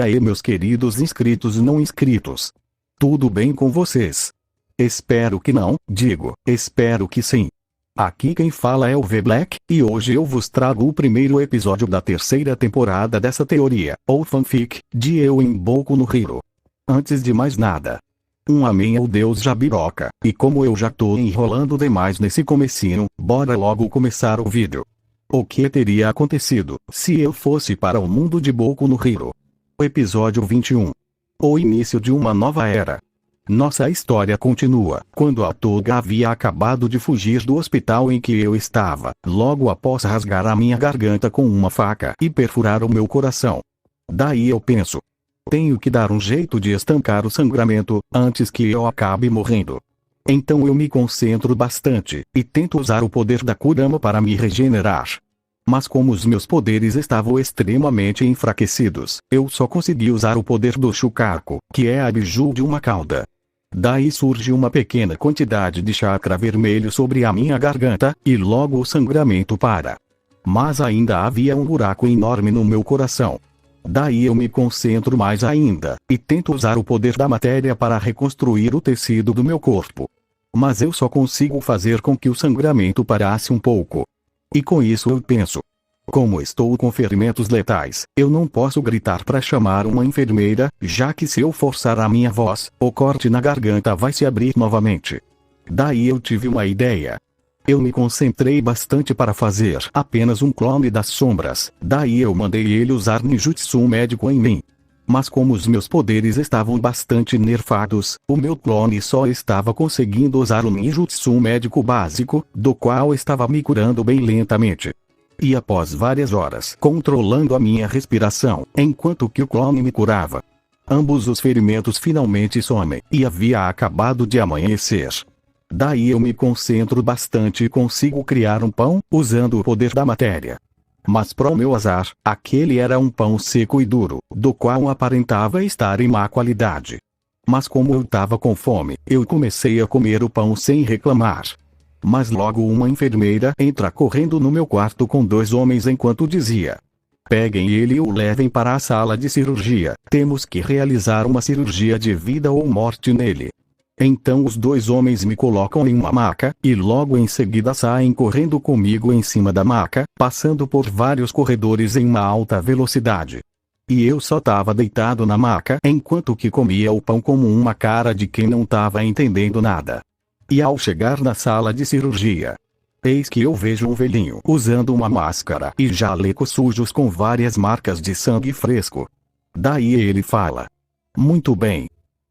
aí, meus queridos inscritos e não inscritos? Tudo bem com vocês? Espero que não, espero que sim. Aqui quem fala é o V-Black, e hoje eu vos trago o primeiro episódio da terceira temporada dessa teoria, ou fanfic, de Eu em Boku no Hero. Antes de mais nada, um amém ao Deus Jabiroca, e como eu já tô enrolando demais nesse comecinho, bora logo começar o vídeo. O que teria acontecido, se eu fosse para o mundo de Boku no Hero? Episódio 21. O início de uma nova era. Nossa história continua, quando a Toga havia acabado de fugir do hospital em que eu estava, logo após rasgar a minha garganta com uma faca e perfurar o meu coração. Daí eu penso, tenho que dar um jeito de estancar o sangramento, antes que eu acabe morrendo. Então eu me concentro bastante, e tento usar o poder da Kurama para me regenerar. Mas como os meus poderes estavam extremamente enfraquecidos, eu só consegui usar o poder do Shukaku, que é a biju de uma cauda. Daí surge uma pequena quantidade de chakra vermelho sobre a minha garganta, e logo o sangramento para. Mas ainda havia um buraco enorme no meu coração. Daí eu me concentro mais ainda, e tento usar o poder da matéria para reconstruir o tecido do meu corpo. Mas eu só consigo fazer com que o sangramento parasse um pouco. E com isso eu penso, como estou com ferimentos letais, eu não posso gritar para chamar uma enfermeira, já que se eu forçar a minha voz, o corte na garganta vai se abrir novamente. Daí eu tive uma ideia. Eu me concentrei bastante para fazer apenas um clone das sombras, daí eu mandei ele usar ninjutsu médico em mim. Mas como os meus poderes estavam bastante nerfados, o meu clone só estava conseguindo usar o ninjutsu médico básico, do qual estava me curando bem lentamente. E após várias horas controlando a minha respiração, enquanto que o clone me curava, ambos os ferimentos finalmente somem, e havia acabado de amanhecer. Daí eu me concentro bastante e consigo criar um pão, usando o poder da matéria. Mas pro meu azar, aquele era um pão seco e duro, do qual aparentava estar em má qualidade. Mas como eu tava com fome, eu comecei a comer o pão sem reclamar. Mas logo uma enfermeira entra correndo no meu quarto com dois homens enquanto dizia: peguem ele e o levem para a sala de cirurgia, temos que realizar uma cirurgia de vida ou morte nele. Então os dois homens me colocam em uma maca, e logo em seguida saem correndo comigo em cima da maca, passando por vários corredores em uma alta velocidade. E eu só tava deitado na maca enquanto que comia o pão como uma cara de quem não tava entendendo nada. E ao chegar na sala de cirurgia, eis que eu vejo um velhinho usando uma máscara e jalecos sujos com várias marcas de sangue fresco. Daí ele fala: muito bem.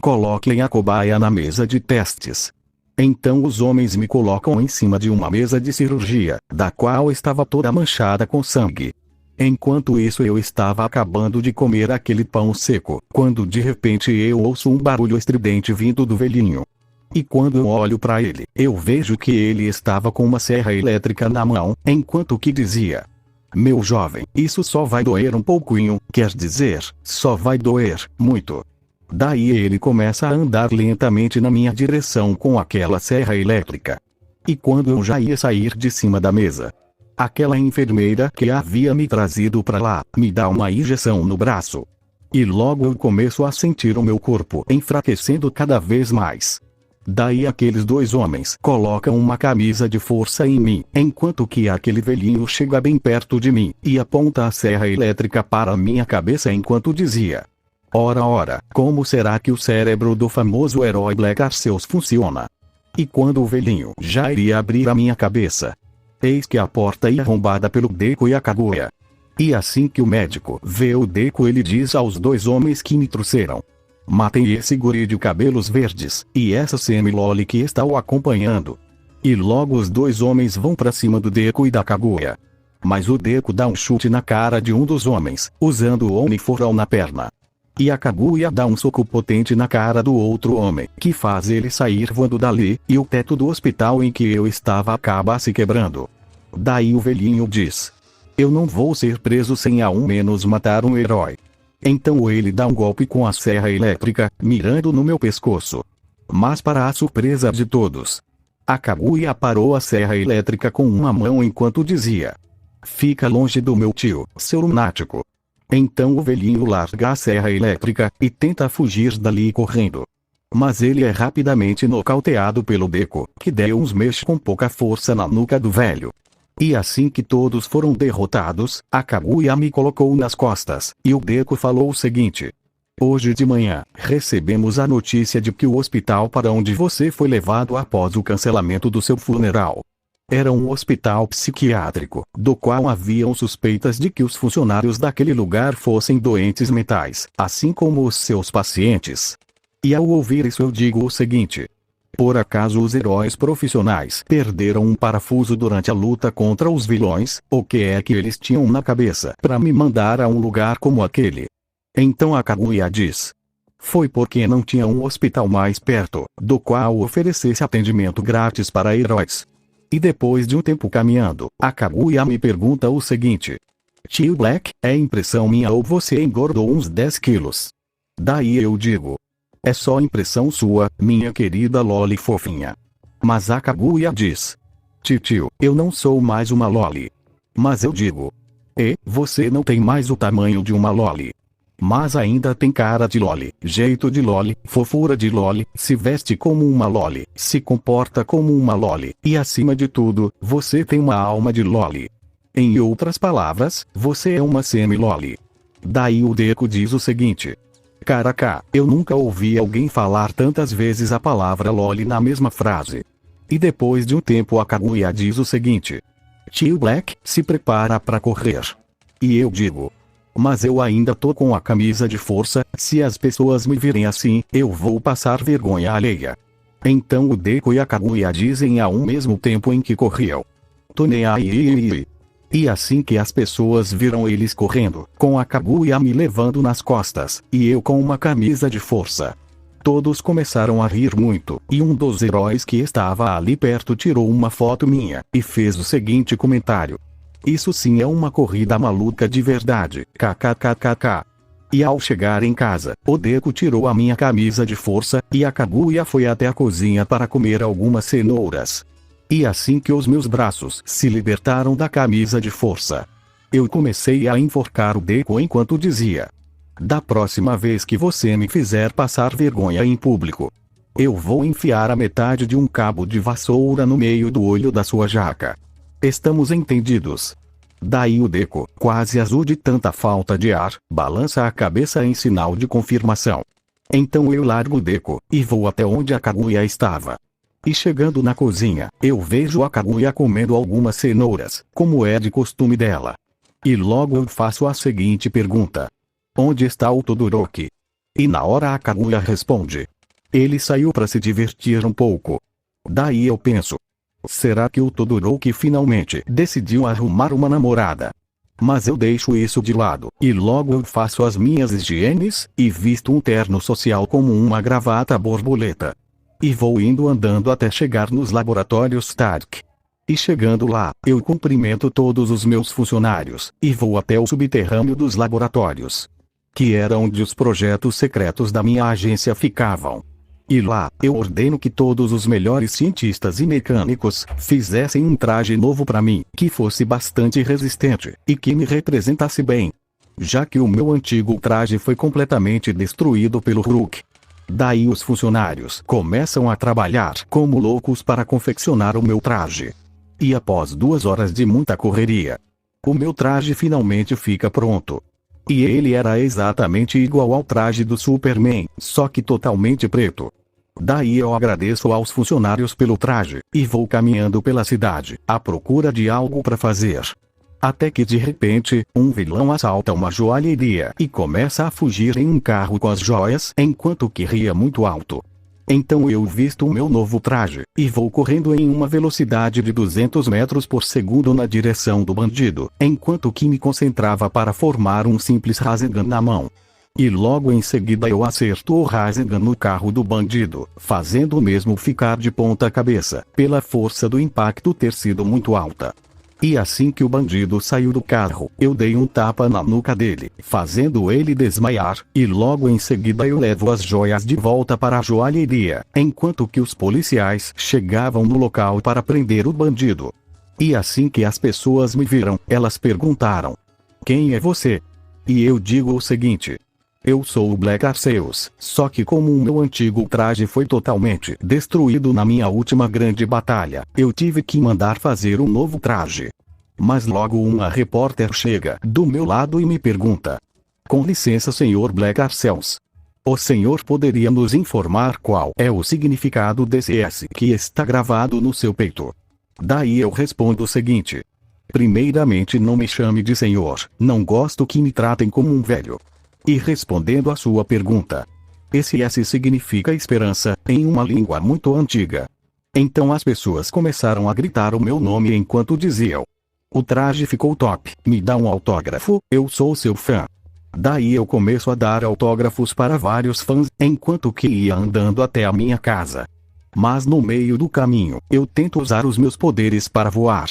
Coloquem a cobaia na mesa de testes. Então os homens me colocam em cima de uma mesa de cirurgia, da qual estava toda manchada com sangue. Enquanto isso eu estava acabando de comer aquele pão seco, quando de repente eu ouço um barulho estridente vindo do velhinho. E quando eu olho para ele, eu vejo que ele estava com uma serra elétrica na mão, enquanto que dizia: meu jovem, isso só vai doer um pouquinho, quer dizer, só vai doer muito. Daí ele começa a andar lentamente na minha direção com aquela serra elétrica. E quando eu já ia sair de cima da mesa, aquela enfermeira que havia me trazido para lá, me dá uma injeção no braço. E logo eu começo a sentir o meu corpo enfraquecendo cada vez mais. Daí aqueles dois homens colocam uma camisa de força em mim, enquanto que aquele velhinho chega bem perto de mim, e aponta a serra elétrica para a minha cabeça enquanto dizia: ora, como será que o cérebro do famoso herói Black Arceus funciona? E quando o velhinho já iria abrir a minha cabeça, eis que a porta é arrombada pelo Deku e a Kaguya. E assim que o médico vê o Deku, ele diz aos dois homens que me trouxeram: matem esse guri de cabelos verdes, e essa semi-loli que está o acompanhando. E logo os dois homens vão para cima do Deku e da Kaguya. Mas o Deku dá um chute na cara de um dos homens, usando o Oni-Forol na perna. E a Kaguya dá um soco potente na cara do outro homem, que faz ele sair voando dali, e o teto do hospital em que eu estava acaba se quebrando. Daí o velhinho diz: eu não vou ser preso sem ao menos matar um herói. Então ele dá um golpe com a serra elétrica, mirando no meu pescoço. Mas para a surpresa de todos, a Kaguya parou a serra elétrica com uma mão enquanto dizia: fica longe do meu tio, seu lunático. Então o velhinho larga a serra elétrica e tenta fugir dali correndo. Mas ele é rapidamente nocauteado pelo Deco, que deu uns mexos com pouca força na nuca do velho. E assim que todos foram derrotados, a Kaguya me colocou nas costas, e o Deco falou o seguinte: hoje de manhã, recebemos a notícia de que o hospital para onde você foi levado após o cancelamento do seu funeral era um hospital psiquiátrico, do qual haviam suspeitas de que os funcionários daquele lugar fossem doentes mentais, assim como os seus pacientes. E ao ouvir isso eu digo o seguinte: por acaso os heróis profissionais perderam um parafuso durante a luta contra os vilões? O que é que eles tinham na cabeça para me mandar a um lugar como aquele? Então a Kaguya diz: foi porque não tinha um hospital mais perto, do qual oferecesse atendimento grátis para heróis. E depois de um tempo caminhando, a Kaguya me pergunta o seguinte: tio Black, é impressão minha ou você engordou uns 10 quilos? Daí eu digo: é só impressão sua, minha querida Loli fofinha. Mas a Kaguya diz: tio, eu não sou mais uma Loli. Mas eu digo: você não tem mais o tamanho de uma Loli. Mas ainda tem cara de Loli, jeito de Loli, fofura de Loli, se veste como uma Loli, se comporta como uma Loli, e acima de tudo, você tem uma alma de Loli. Em outras palavras, você é uma semi-Loli. Daí o Deco diz o seguinte: caraca, eu nunca ouvi alguém falar tantas vezes a palavra Loli na mesma frase. E depois de um tempo a Kaguya diz o seguinte: tio Black, se prepara para correr. E eu digo: mas eu ainda tô com a camisa de força, se as pessoas me virem assim, eu vou passar vergonha alheia. Então o Deco e a Kaguya dizem ao mesmo tempo em que corriam: tô nem aí. E assim que as pessoas viram eles correndo, com a Kaguya me levando nas costas, e eu com uma camisa de força, todos começaram a rir muito, e um dos heróis que estava ali perto tirou uma foto minha, e fez o seguinte comentário: isso sim é uma corrida maluca de verdade, kkkk. E ao chegar em casa, o Deco tirou a minha camisa de força, e a Kaguya foi até a cozinha para comer algumas cenouras. E assim que os meus braços se libertaram da camisa de força, eu comecei a enforcar o Deco enquanto dizia: da próxima vez que você me fizer passar vergonha em público, eu vou enfiar a metade de um cabo de vassoura no meio do olho da sua jaca. Estamos entendidos? Daí o Deco, quase azul de tanta falta de ar, balança a cabeça em sinal de confirmação. Então eu largo o Deco, e vou até onde a Kaguya estava. E chegando na cozinha, eu vejo a Kaguya comendo algumas cenouras, como é de costume dela. E logo eu faço a seguinte pergunta: onde está o Todoroki? E na hora a Kaguya responde: ele saiu para se divertir um pouco. Daí eu penso: será que o Todoroki finalmente decidiu arrumar uma namorada? Mas eu deixo isso de lado, e logo eu faço as minhas higienes, e visto um terno social como uma gravata borboleta. E vou indo andando até chegar nos laboratórios Stark. E chegando lá, eu cumprimento todos os meus funcionários, e vou até o subterrâneo dos laboratórios, que era onde os projetos secretos da minha agência ficavam. E lá, eu ordeno que todos os melhores cientistas e mecânicos fizessem um traje novo para mim, que fosse bastante resistente, e que me representasse bem, já que o meu antigo traje foi completamente destruído pelo Hulk. Daí os funcionários começam a trabalhar como loucos para confeccionar o meu traje. E após 2 horas de muita correria, o meu traje finalmente fica pronto. E ele era exatamente igual ao traje do Superman, só que totalmente preto. Daí eu agradeço aos funcionários pelo traje, e vou caminhando pela cidade, à procura de algo para fazer. Até que de repente, um vilão assalta uma joalheria e começa a fugir em um carro com as joias, enquanto que ria muito alto. Então eu visto o meu novo traje, e vou correndo em uma velocidade de 200 metros por segundo na direção do bandido, enquanto que me concentrava para formar um simples Rasengan na mão. E logo em seguida eu acerto o Rasengan no carro do bandido, fazendo o mesmo ficar de ponta cabeça, pela força do impacto ter sido muito alta. E assim que o bandido saiu do carro, eu dei um tapa na nuca dele, fazendo ele desmaiar, e logo em seguida eu levo as joias de volta para a joalheria, enquanto que os policiais chegavam no local para prender o bandido. E assim que as pessoas me viram, elas perguntaram: quem é você? E eu digo o seguinte. Eu sou o Black Arceus, só que como o meu antigo traje foi totalmente destruído na minha última grande batalha, eu tive que mandar fazer um novo traje. Mas logo uma repórter chega do meu lado e me pergunta. Com licença, senhor Black Arceus. O senhor poderia nos informar qual é o significado desse S que está gravado no seu peito? Daí eu respondo o seguinte. Primeiramente, não me chame de senhor, não gosto que me tratem como um velho. E respondendo à sua pergunta. Esse S significa esperança, em uma língua muito antiga. Então as pessoas começaram a gritar o meu nome enquanto diziam. O traje ficou top, me dá um autógrafo, eu sou seu fã. Daí eu começo a dar autógrafos para vários fãs, enquanto que ia andando até a minha casa. Mas no meio do caminho, eu tento usar os meus poderes para voar.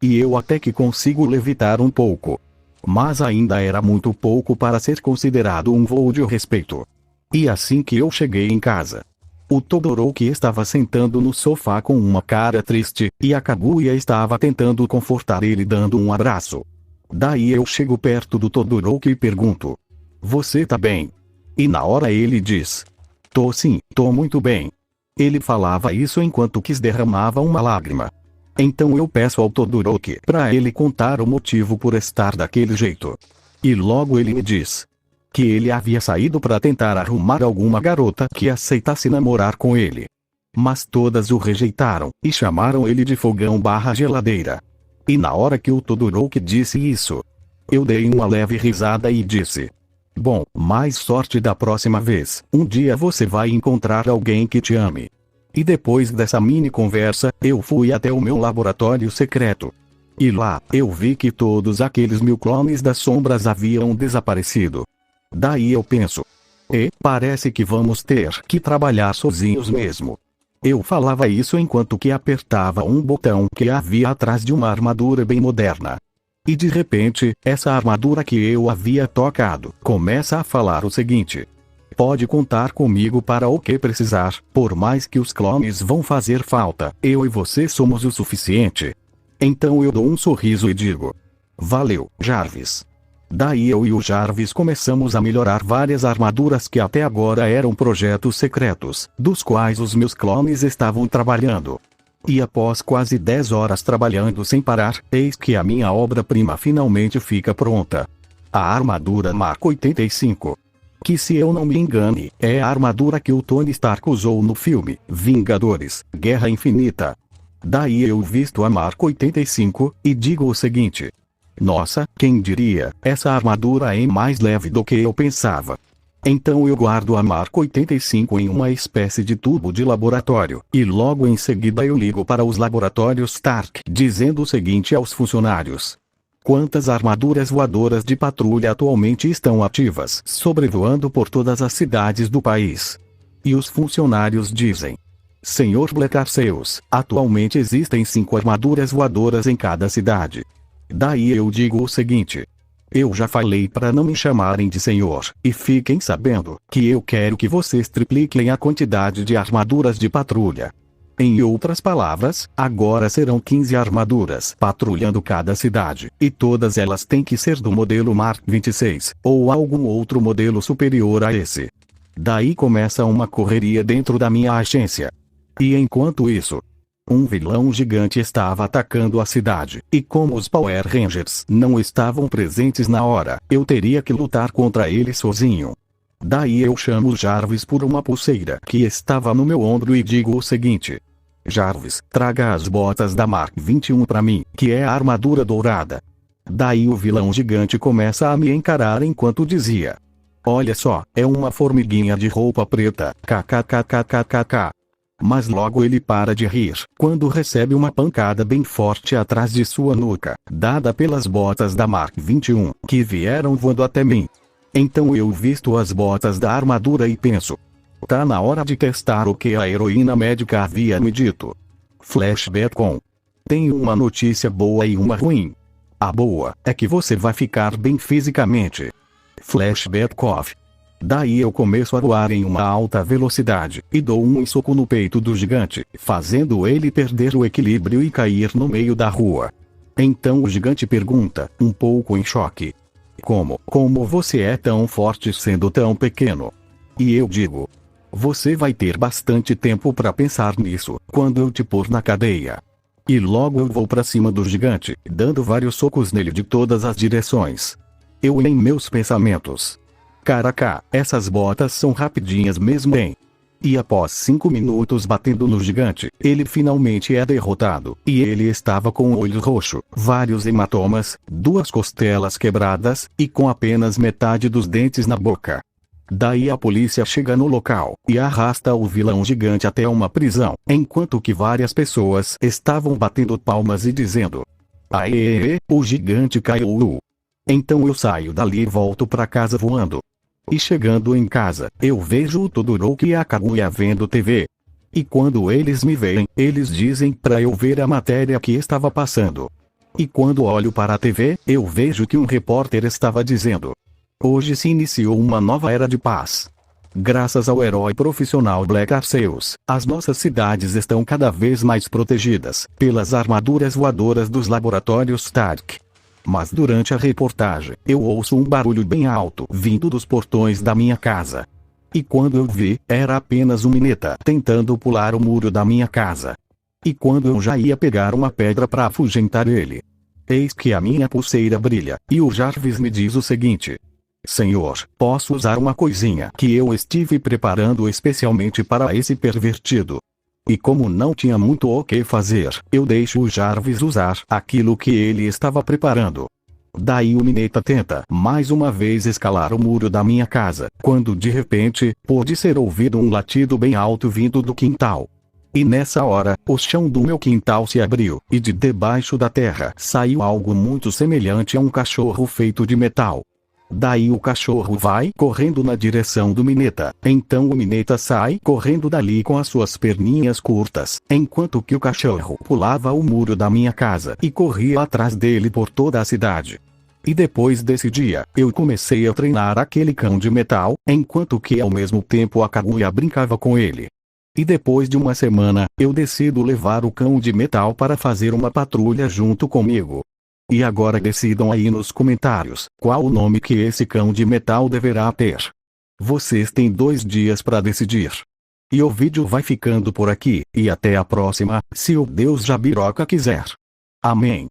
E eu até que consigo levitar um pouco. Mas ainda era muito pouco para ser considerado um voo de respeito. E assim que eu cheguei em casa, o Todoroki estava sentando no sofá com uma cara triste, e a Kaguya estava tentando confortar ele dando um abraço. Daí eu chego perto do Todoroki e pergunto. Você tá bem? E na hora ele diz. Tô sim, tô muito bem. Ele falava isso enquanto Kiss derramava uma lágrima. Então eu peço ao Todoroki para ele contar o motivo por estar daquele jeito. E logo ele me diz. Que ele havia saído para tentar arrumar alguma garota que aceitasse namorar com ele. Mas todas o rejeitaram, e chamaram ele de fogão/geladeira. E na hora que o Todoroki disse isso, eu dei uma leve risada e disse. Bom, mais sorte da próxima vez, um dia você vai encontrar alguém que te ame. E depois dessa mini conversa, eu fui até o meu laboratório secreto. E lá, eu vi que todos aqueles 1000 clones das sombras haviam desaparecido. Daí eu penso. Parece que vamos ter que trabalhar sozinhos mesmo. Eu falava isso enquanto que apertava um botão que havia atrás de uma armadura bem moderna. E de repente, essa armadura que eu havia tocado, começa a falar o seguinte. Pode contar comigo para o que precisar, por mais que os clones vão fazer falta, eu e você somos o suficiente. Então eu dou um sorriso e digo. Valeu, Jarvis. Daí eu e o Jarvis começamos a melhorar várias armaduras que até agora eram projetos secretos, dos quais os meus clones estavam trabalhando. E após quase 10 horas trabalhando sem parar, eis que a minha obra-prima finalmente fica pronta. A armadura Mark 85. Que, se eu não me engane, é a armadura que o Tony Stark usou no filme Vingadores, Guerra Infinita. Daí eu visto a Mark 85, e digo o seguinte. Nossa, quem diria, essa armadura é mais leve do que eu pensava. Então eu guardo a Mark 85 em uma espécie de tubo de laboratório, e logo em seguida eu ligo para os laboratórios Stark, dizendo o seguinte aos funcionários. Quantas armaduras voadoras de patrulha atualmente estão ativas, sobrevoando por todas as cidades do país? E os funcionários dizem. Senhor Black Arceus, atualmente existem 5 armaduras voadoras em cada cidade. Daí eu digo o seguinte. Eu já falei para não me chamarem de senhor, e fiquem sabendo, que eu quero que vocês tripliquem a quantidade de armaduras de patrulha. Em outras palavras, agora serão 15 armaduras patrulhando cada cidade, e todas elas têm que ser do modelo Mark 26, ou algum outro modelo superior a esse. Daí começa uma correria dentro da minha agência. E enquanto isso, um vilão gigante estava atacando a cidade, e como os Power Rangers não estavam presentes na hora, eu teria que lutar contra ele sozinho. Daí eu chamo o Jarvis por uma pulseira que estava no meu ombro e digo o seguinte. Jarvis, traga as botas da Mark 21 para mim, que é a armadura dourada. Daí o vilão gigante começa a me encarar enquanto dizia. Olha só, é uma formiguinha de roupa preta, kkkkkk. Mas logo ele para de rir, quando recebe uma pancada bem forte atrás de sua nuca, dada pelas botas da Mark 21, que vieram voando até mim. Então eu visto as botas da armadura e penso. Tá na hora de testar o que a heroína médica havia me dito. Flashback com. Tenho uma notícia boa e uma ruim. A boa é que você vai ficar bem fisicamente. Flashback off. Daí eu começo a voar em uma alta velocidade, e dou um soco no peito do gigante, fazendo ele perder o equilíbrio e cair no meio da rua. Então o gigante pergunta, um pouco em choque. Como você é tão forte sendo tão pequeno? E eu digo: você vai ter bastante tempo para pensar nisso, quando eu te pôr na cadeia. E logo eu vou pra cima do gigante, dando vários socos nele de todas as direções. Eu em meus pensamentos: caraca, essas botas são rapidinhas mesmo, hein? E após 5 minutos batendo no gigante, ele finalmente é derrotado, e ele estava com o olho roxo, vários hematomas, 2 costelas quebradas, e com apenas metade dos dentes na boca. Daí a polícia chega no local, e arrasta o vilão gigante até uma prisão, enquanto que várias pessoas estavam batendo palmas e dizendo: aê, o gigante caiu. Então eu saio dali e volto pra casa voando. E chegando em casa, eu vejo o Todoroki e a Kaguya vendo TV. E quando eles me veem, eles dizem pra eu ver a matéria que estava passando. E quando olho para a TV, eu vejo que um repórter estava dizendo: hoje se iniciou uma nova era de paz. Graças ao herói profissional Black Arceus, as nossas cidades estão cada vez mais protegidas pelas armaduras voadoras dos laboratórios Stark. Mas durante a reportagem, eu ouço um barulho bem alto vindo dos portões da minha casa. E quando eu vi, era apenas um Mineta tentando pular o muro da minha casa. E quando eu já ia pegar uma pedra para afugentar ele, eis que a minha pulseira brilha, e o Jarvis me diz o seguinte: senhor, posso usar uma coisinha que eu estive preparando especialmente para esse pervertido? E como não tinha muito o que fazer, eu deixo o Jarvis usar aquilo que ele estava preparando. Daí o Mineta tenta mais uma vez escalar o muro da minha casa, quando de repente, pôde ser ouvido um latido bem alto vindo do quintal. E nessa hora, o chão do meu quintal se abriu, e de debaixo da terra saiu algo muito semelhante a um cachorro feito de metal. Daí o cachorro vai correndo na direção do Mineta, então o Mineta sai correndo dali com as suas perninhas curtas, enquanto que o cachorro pulava o muro da minha casa e corria atrás dele por toda a cidade. E depois desse dia, eu comecei a treinar aquele cão de metal, enquanto que ao mesmo tempo a Kaguya brincava com ele. E depois de uma semana, eu decido levar o cão de metal para fazer uma patrulha junto comigo. E agora decidam aí nos comentários, qual o nome que esse cão de metal deverá ter. Vocês têm 2 dias para decidir. E o vídeo vai ficando por aqui, e até a próxima, se o Deus Jabiroca quiser. Amém.